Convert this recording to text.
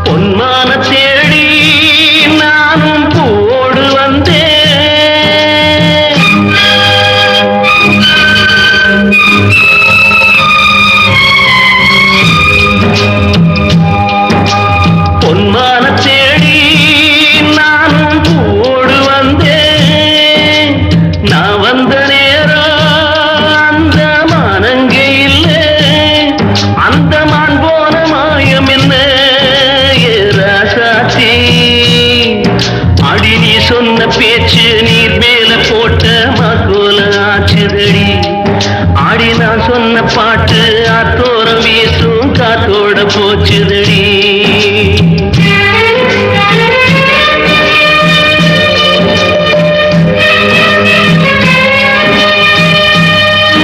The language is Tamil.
பொன்மான தேடி நானும் பூவோடு வந்தேன். பொன்மான தேடி நானும் பூவோடு வந்தேன். நான் வந்த நேரம் அந்த மானங்கே இல்லை. அந்த மான் போன மாயம் என்ன ராசாத்தி? அடி நீ சொன்ன பேச்சு நீர் மேல போட்ட மாக்கோல ஆச்சுதடி. ஆடி நான் சொன்ன பாட்டு ஆத்தோரம் வீசும் காத்தோட போச்சுதடி.